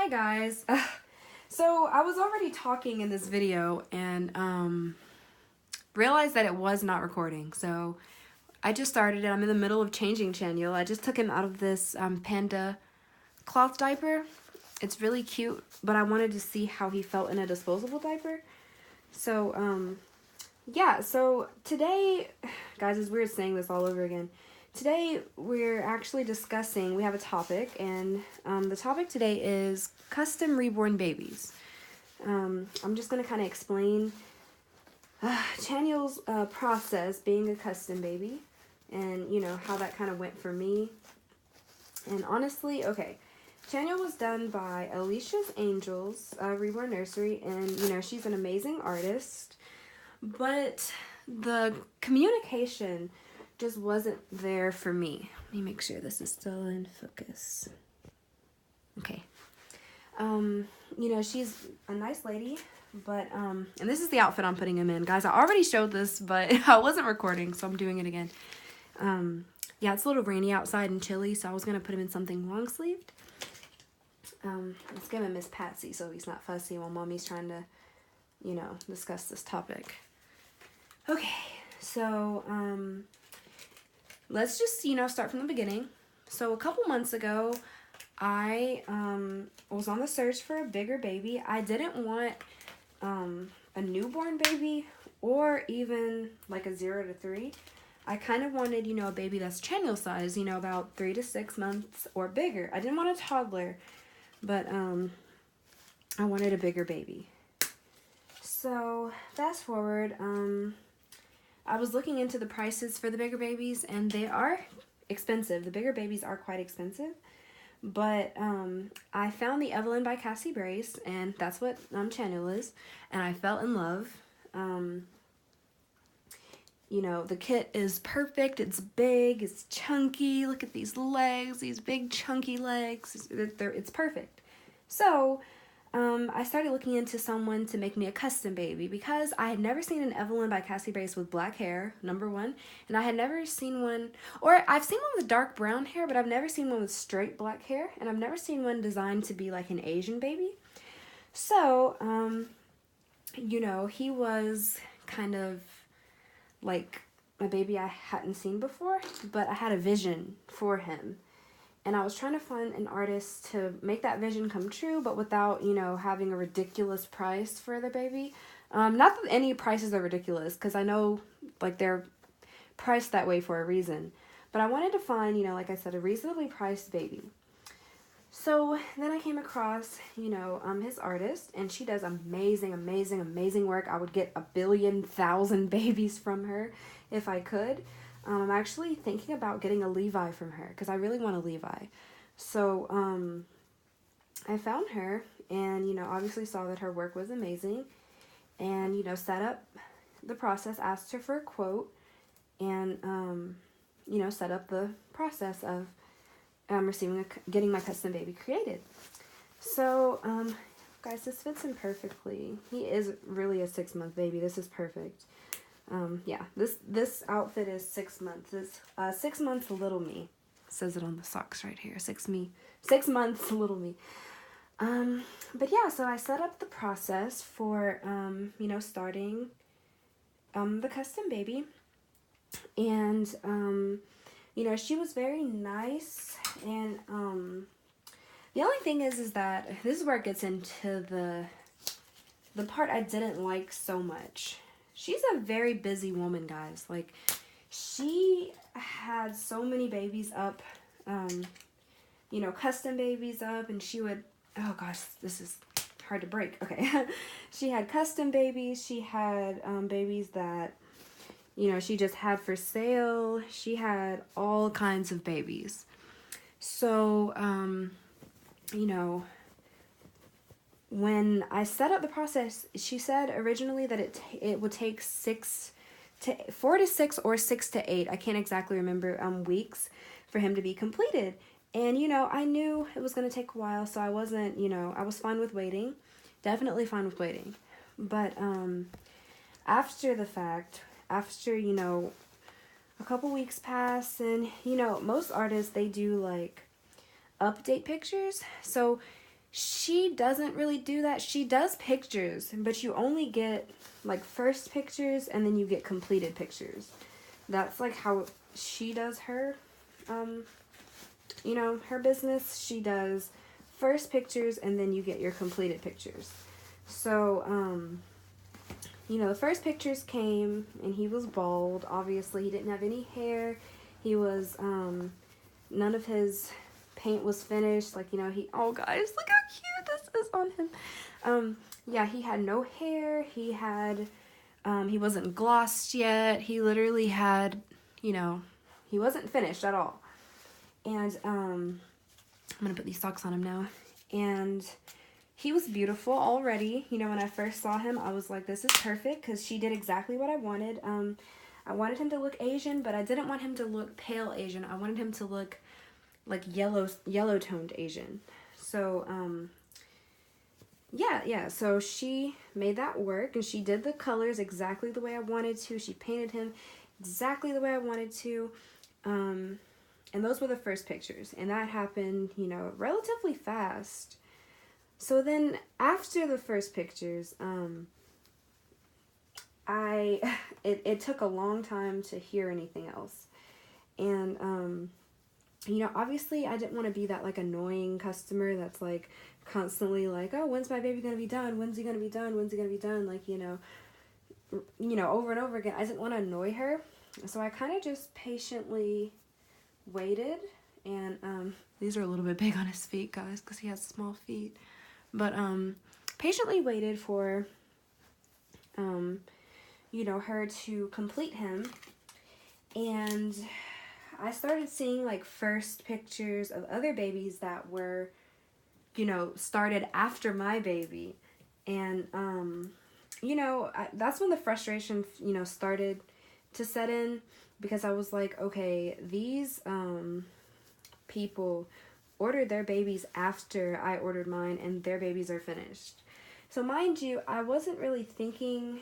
Hi guys. So I was already talking in this video and realized that it was not recording. So I just started it. I'm in the middle of changing Chaniel. I just took him out of this panda cloth diaper. It's really cute, but I wanted to see how he felt in a disposable diaper. So yeah, so today, guys, it's weird saying this all over again. Today, we're actually discussing, we have a topic, and the topic today is custom reborn babies. I'm just going to kind of explain Chaniel's process being a custom baby, and, you know, how that kind of went for me. And honestly, okay, Chaniel was done by Alicia's Angels Reborn Nursery, and, you know, she's an amazing artist, but the communication just wasn't there for me. Let me make sure this is still in focus. Okay. You know, she's a nice lady, but, and this is the outfit I'm putting him in. Guys, I already showed this, but I wasn't recording, so I'm doing it again. Yeah, it's a little rainy outside and chilly, so I was going to put him in something long-sleeved. Let's give him Miss Patsy so he's not fussy while Mommy's trying to, you know, discuss this topic. Okay, so, let's just, you know, start from the beginning. So a couple months ago, I was on the search for a bigger baby. I didn't want a newborn baby or even like a 0 to 3. I kind of wanted, you know, a baby that's Chaniel size, you know, about 3 to 6 months or bigger. I didn't want a toddler, but I wanted a bigger baby. So fast forward, I was looking into the prices for the bigger babies, and they are expensive. The bigger babies are quite expensive. But I found the Evelyn by Cassie Brace, and that's what Chaniel is, and I fell in love. You know, the kit is perfect. It's big. It's chunky. Look at these legs, these big chunky legs. It's perfect. So I started looking into someone to make me a custom baby because I had never seen an Evelyn by Cassie Brace with black hair, number one, and I had never seen one, or I've seen one with dark brown hair, but I've never seen one with straight black hair, and I've never seen one designed to be like an Asian baby. So, you know, he was kind of like a baby I hadn't seen before, but I had a vision for him. And I was trying to find an artist to make that vision come true, but without, you know, having a ridiculous price for the baby. Not that any prices are ridiculous, because I know, like, they're priced that way for a reason. But I wanted to find, you know, like I said, a reasonably priced baby. So then I came across, you know, his artist, and she does amazing, amazing, amazing work. I would get 1,000,000,000 babies from her if I could. I'm actually thinking about getting a Levi from her because I really want a Levi. So I found her and, you know, obviously saw that her work was amazing and, you know, set up the process, asked her for a quote, and, you know, set up the process of getting my custom baby created. So, guys, this fits him perfectly. He is really a 6-month baby. This is perfect. Yeah, this outfit is 6 months. It's 6 months little me. It says it on the socks right here. 6 months little me. But yeah, so I set up the process for you know, starting the custom baby, and you know, she was very nice, and the only thing is that this is where it gets into the part I didn't like so much. She's a very busy woman, guys. Like, she had so many babies up, you know, custom babies up, and she would, oh gosh, this is hard to break. Okay. She had custom babies. She had babies that, you know, she just had for sale. She had all kinds of babies. So, you know, when I set up the process, she said originally that it would take 4 to 6 or 6 to 8, I can't exactly remember, weeks for him to be completed. And, you know, I knew it was going to take a while, so I wasn't, you know, I was fine with waiting. Definitely fine with waiting. But after the fact, after, you know, a couple weeks pass, and, you know, most artists, they do, like, update pictures. So She doesn't really do that. She does pictures, but you only get like first pictures and then you get completed pictures. That's like how she does her, her business. She does first pictures and then you get your completed pictures. So, the first pictures came and he was bald. Obviously, he didn't have any hair. He was, none of his paint was finished. Like, oh guys, look how cute this is on him. He had no hair. He had, he wasn't glossed yet. He literally had, he wasn't finished at all. And, I'm gonna put these socks on him now. And he was beautiful already. When I first saw him, I was like, this is perfect, because she did exactly what I wanted. I wanted him to look Asian, but I didn't want him to look pale Asian. I wanted him to look like yellow toned Asian. So, so she made that work, and she did the colors exactly the way I wanted to. She painted him exactly the way I wanted to. And those were the first pictures, and that happened, relatively fast. So then after the first pictures, it took a long time to hear anything else. And, obviously I didn't want to be that like annoying customer that's like constantly like, oh, when's my baby going to be done? When's he going to be done? When's he going to be done? Like, over and over again. I didn't want to annoy her. So I kind of just patiently waited. And, these are a little bit big on his feet, guys, because he has small feet. But, patiently waited for, her to complete him. And I started seeing like first pictures of other babies that were, started after my baby. And, that's when the frustration, started to set in, because I was like, okay, these, people ordered their babies after I ordered mine, and their babies are finished. So mind you, I wasn't really thinking,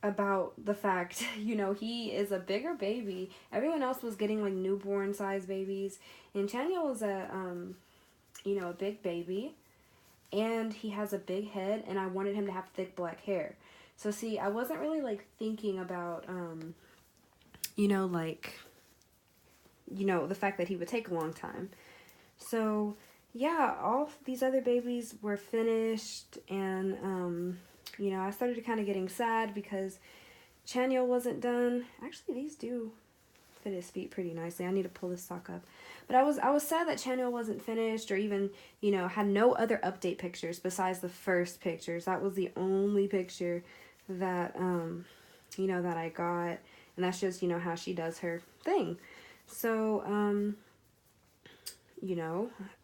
about the fact, he is a bigger baby. Everyone else was getting like newborn size babies, and Chaniel was a big baby, and he has a big head, and I wanted him to have thick black hair. So see, I wasn't really like thinking about, the fact that he would take a long time. So yeah, all these other babies were finished, and, I started kind of getting sad because Chaniel wasn't done. Actually, these do fit his feet pretty nicely. I need to pull this sock up. But I was sad that Chaniel wasn't finished, or even, had no other update pictures besides the first pictures. That was the only picture that, that I got. And that's just, how she does her thing. So,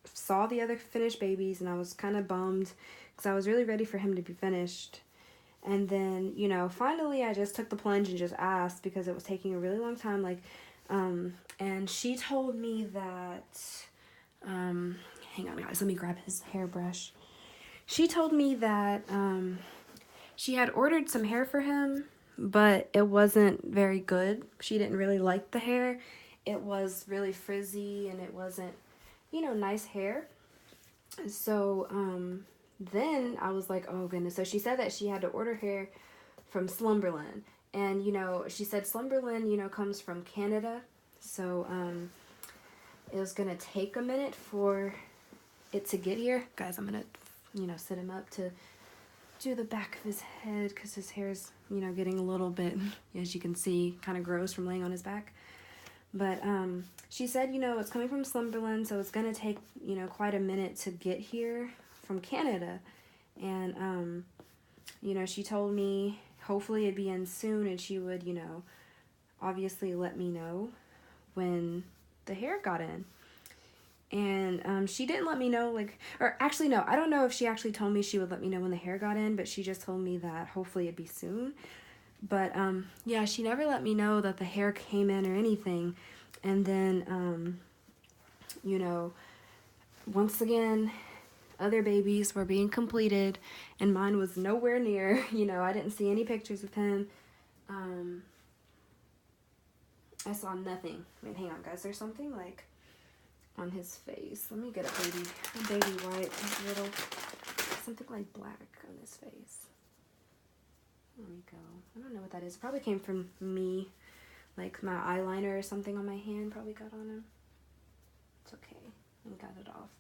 saw the other finished babies, and I was kind of bummed because I was really ready for him to be finished. And then, finally I just took the plunge and just asked, because it was taking a really long time. Like, and she told me that, hang on guys, let me grab his hairbrush. She told me that, she had ordered some hair for him, but it wasn't very good. She didn't really like the hair. It was really frizzy, and it wasn't, nice hair. So, then I was like, oh goodness. So she said that she had to order hair from Slumberland. And, she said Slumberland, comes from Canada. So, it was going to take a minute for it to get here. Guys, I'm going to, sit him up to do the back of his head, because his hair's, getting a little bit, as you can see, kind of gross from laying on his back. But, she said, it's coming from Slumberland, so it's going to take, quite a minute to get here from Canada. And, she told me hopefully it'd be in soon, and she would, obviously let me know when the hair got in. And, she didn't let me know, or actually, no, I don't know if she actually told me she would let me know when the hair got in, but she just told me that hopefully it'd be soon. But, yeah, she never let me know that the hair came in or anything. And then, once again, other babies were being completed, and mine was nowhere near. I didn't see any pictures of him. I saw nothing. Wait, hang on, guys. There's something, on his face. Let me get a baby wipe. A little, something like black on his face. There we go. I don't know what that is. It probably came from me. Like my eyeliner or something on my hand probably got on him. It's okay. I got it off.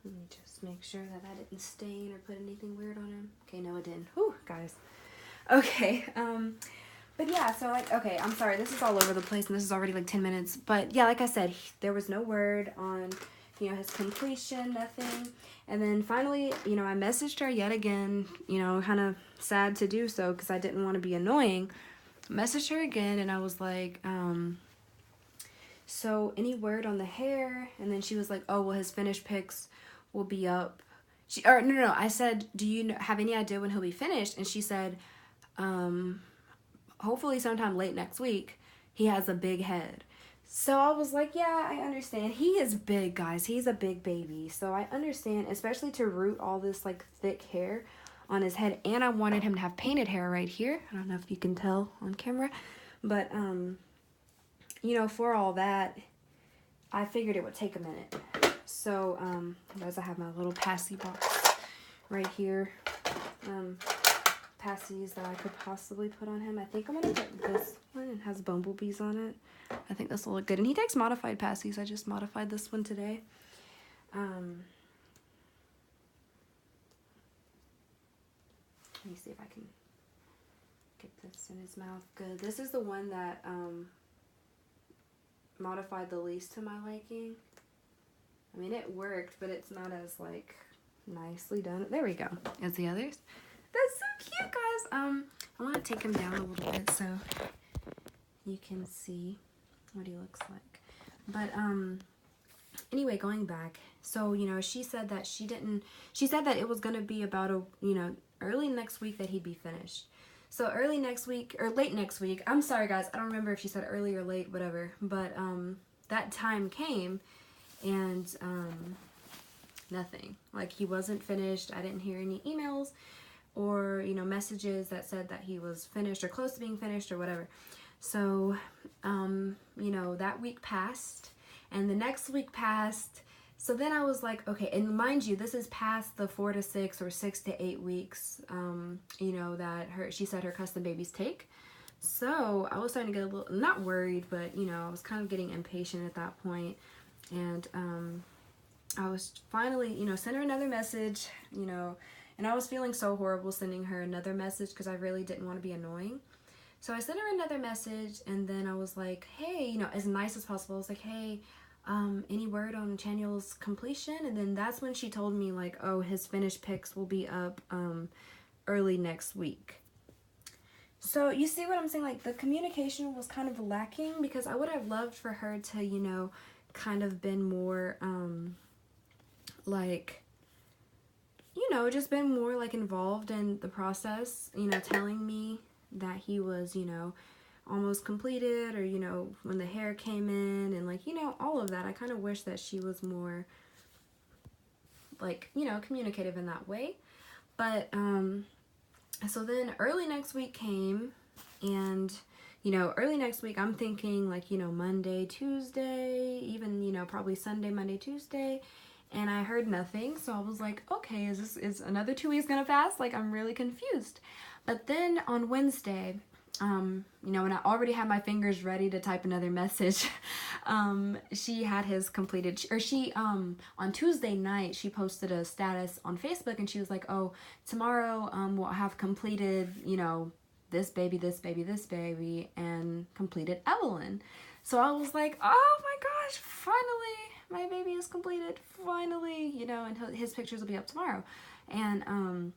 Let me just make sure that I didn't stain or put anything weird on him. Okay, no, it didn't. Whew, guys. Okay, but yeah, so like, okay, I'm sorry, this is all over the place, and this is already like 10 minutes, but yeah, like I said, there was no word on, you know, his completion, nothing, and then finally, you know, I messaged her yet again, you know, kind of sad to do so, because I didn't want to be annoying. Messaged her again, and I was like, so any word on the hair? And then she was like, oh, well, his finished pics will be up. No, I said, do you have any idea when he'll be finished? And she said, hopefully sometime late next week. He has a big head. So I was like, yeah, I understand. He is big, guys. He's a big baby. So I understand, especially to root all this like thick hair on his head. And I wanted him to have painted hair right here. I don't know if you can tell on camera, but you know, for all that, I figured it would take a minute. So as I have my little passy box right here, passies that I could possibly put on him. I think I'm gonna put this one. It has bumblebees on it. I think this will look good. And he takes modified passies. I just modified this one today. Let me see if I can get this in his mouth. Good. This is the one that modified the least to my liking. I mean, it worked, but it's not as like nicely done. There we go. As the others. That's so cute, guys. I want to take him down a little bit so you can see what he looks like. But anyway, going back. So, you know, she said that she said that it was going to be about early next week that he'd be finished. So early next week or late next week. I'm sorry, guys. I don't remember if she said early or late, whatever. But that time came and nothing. Like, he wasn't finished. I didn't hear any emails or, you know, messages that said that he was finished or close to being finished or whatever. So, you know, that week passed and the next week passed. So then I was like, okay, and mind you, this is past the 4 to 6 or 6 to 8 weeks, you know, that she said her custom babies take. So I was starting to get a little, not worried, but, you know, I was kind of getting impatient at that point. And I was finally, you know, sent her another message, you know, and I was feeling so horrible sending her another message because I really didn't want to be annoying. So I sent her another message, and then I was like, hey, you know, as nice as possible. I was like, hey, any word on Chaniel's completion? And then that's when she told me, like, oh, his finished pics will be up early next week. So you see what I'm saying? Like, the communication was kind of lacking because I would have loved for her to, you know, kind of been more, like, you know, just been more, like, involved in the process, you know, telling me that he was, you know, almost completed, or, you know, when the hair came in, and, like, you know, all of that. I kind of wish that she was more, like, you know, communicative in that way. But so then early next week came, and, you know, early next week I'm thinking, like, you know, Monday, Tuesday, even, you know, probably Sunday, Monday, Tuesday, and I heard nothing. So I was like, okay, is another 2 weeks gonna pass? Like, I'm really confused. But then on Wednesday, you know, when I already had my fingers ready to type another message, she had his completed, or she, on Tuesday night, she posted a status on Facebook, and she was like, oh, tomorrow, we'll have completed, you know, this baby, this baby, this baby, and completed Evelyn. So I was like, oh my gosh, finally, my baby is completed, finally, you know, and his pictures will be up tomorrow. And,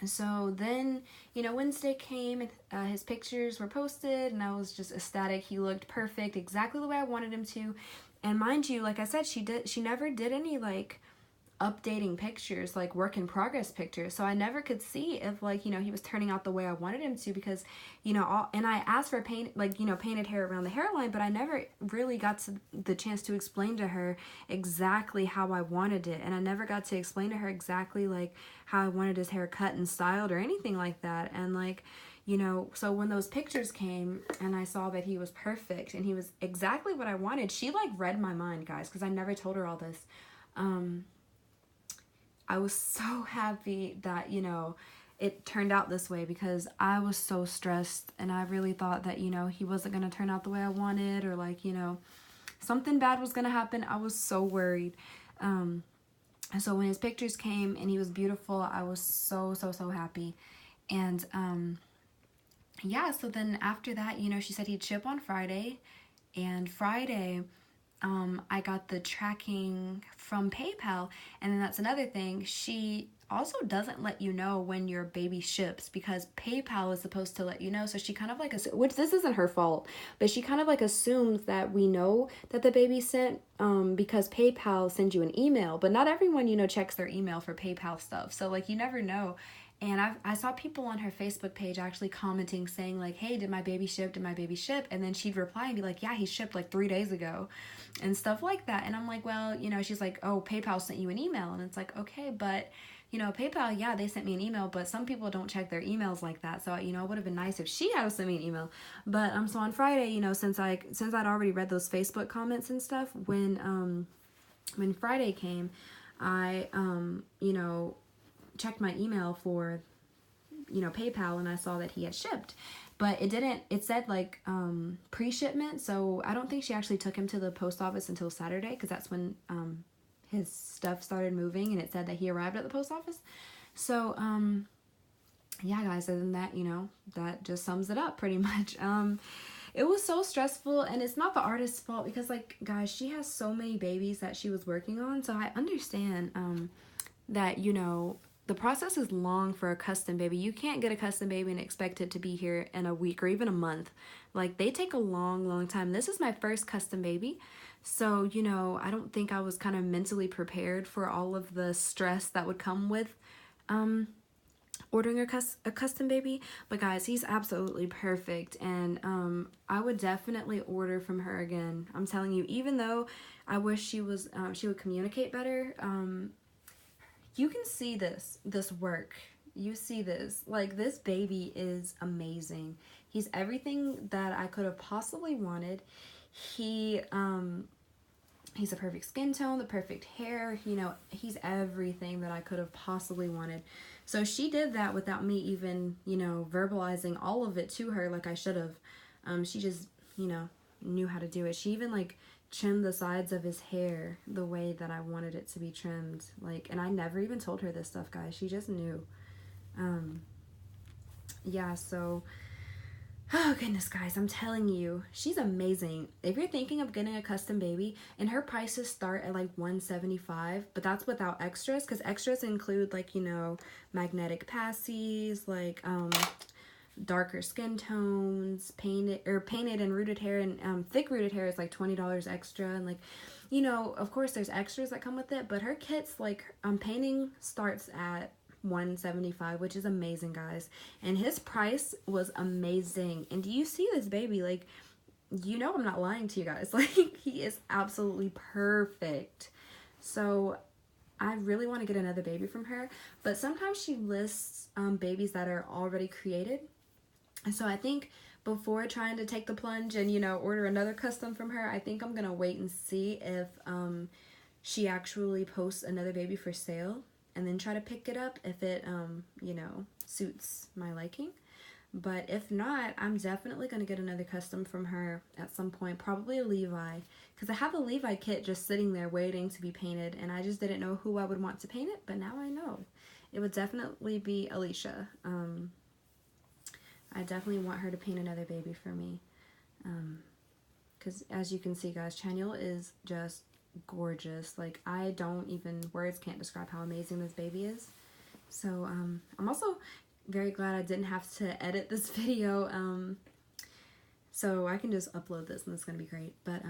so then, you know, Wednesday came, and his pictures were posted, and I was just ecstatic. He looked perfect, exactly the way I wanted him to. And mind you, like I said, she never did any, like, updating pictures, like work in progress pictures. So I never could see if, like, you know, he was turning out the way I wanted him to, because, you know, and I asked for painted hair around the hairline, but I never really got the chance to explain to her exactly how I wanted it. And I never got to explain to her exactly, like, how I wanted his hair cut and styled or anything like that. And, like, you know, so when those pictures came and I saw that he was perfect and he was exactly what I wanted, she like read my mind, guys, because I never told her all this. I was so happy that, you know, it turned out this way, because I was so stressed and I really thought that, you know, he wasn't going to turn out the way I wanted, or like, you know, something bad was going to happen. I was so worried. And so when his pictures came and he was beautiful, I was so, so, so happy. And, yeah, so then after that, you know, she said he'd ship on Friday, and Friday, I got the tracking from PayPal. And then that's another thing. She also doesn't let you know when your baby ships, because PayPal is supposed to let you know. So she kind of like, which this isn't her fault, but she kind of like assumes that we know that the baby sent, because PayPal sends you an email, but not everyone, you know, checks their email for PayPal stuff. So like, you never know. And I saw people on her Facebook page actually commenting saying like, hey, did my baby ship? Did my baby ship? And then she'd reply and be like, yeah, he shipped like 3 days ago and stuff like that. And I'm like, well, you know, she's like, oh, PayPal sent you an email. And it's like, okay, but, you know, PayPal, yeah, they sent me an email, but some people don't check their emails like that. So, you know, it would have been nice if she had sent me an email. But so on Friday, you know, since I'd already read those Facebook comments and stuff, when Friday came, I, you know, checked my email for, you know, PayPal, and I saw that he had shipped, but it said like pre-shipment. So I don't think she actually took him to the post office until Saturday, because that's when his stuff started moving, and it said that he arrived at the post office. So yeah, guys, other than that, you know, that just sums it up pretty much. It was so stressful, and it's not the artist's fault, because like, guys, she has so many babies that she was working on. So I understand that, you know, the process is long for a custom baby. You can't get a custom baby and expect it to be here in a week or even a month. Like, they take a long, long time. This is my first custom baby. So, you know, I don't think I was kind of mentally prepared for all of the stress that would come with ordering a custom baby. But guys, he's absolutely perfect, and I would definitely order from her again. I'm telling you, even though I wish she would communicate better. You can see this work. You see this. Like, this baby is amazing. He's everything that I could have possibly wanted. He's a perfect skin tone, the perfect hair. You know, he's everything that I could have possibly wanted. So she did that without me even, you know, verbalizing all of it to her like I should have. She just, you know, knew how to do it. She even like trimmed the sides of his hair the way that I wanted it to be trimmed. Like, and I never even told her this stuff, guys. She just knew. Yeah, so, oh goodness, guys, I'm telling you, she's amazing. If you're thinking of getting a custom baby, and her prices start at like $175, but that's without extras, because extras include like, you know, magnetic passies, like darker skin tones, painted and rooted hair, and thick rooted hair is like $20 extra, and like, you know, of course there's extras that come with it, but her kit's like painting starts at $175, which is amazing, guys. And his price was amazing. And do you see this baby? Like, you know, I'm not lying to you guys. Like, he is absolutely perfect. So I really want to get another baby from her, but sometimes she lists babies that are already created. And so I think before trying to take the plunge and, you know, order another custom from her, I think I'm going to wait and see if she actually posts another baby for sale, and then try to pick it up if it, you know, suits my liking. But if not, I'm definitely going to get another custom from her at some point, probably a Levi, because I have a Levi kit just sitting there waiting to be painted, and I just didn't know who I would want to paint it, but now I know. It would definitely be Alicia. I definitely want her to paint another baby for me, because as you can see, guys, Chaniel is just gorgeous. Like, I don't even, words can't describe how amazing this baby is. So I'm also very glad I didn't have to edit this video, so I can just upload this and it's gonna be great. But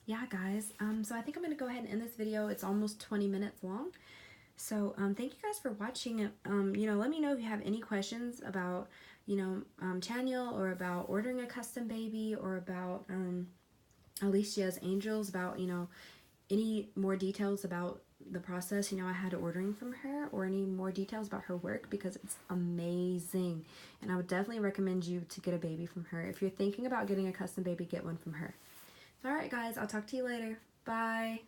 yeah, guys, so I think I'm gonna go ahead and end this video. It's almost 20 minutes long. So thank you guys for watching. You know, let me know if you have any questions about, you know, Chaniel, or about ordering a custom baby, or about Alicia's angels, about, you know, any more details about the process you know I had ordering from her, or any more details about her work, because it's amazing, and I would definitely recommend you to get a baby from her. If you're thinking about getting a custom baby, get one from her. All right guys, I'll talk to you later. Bye.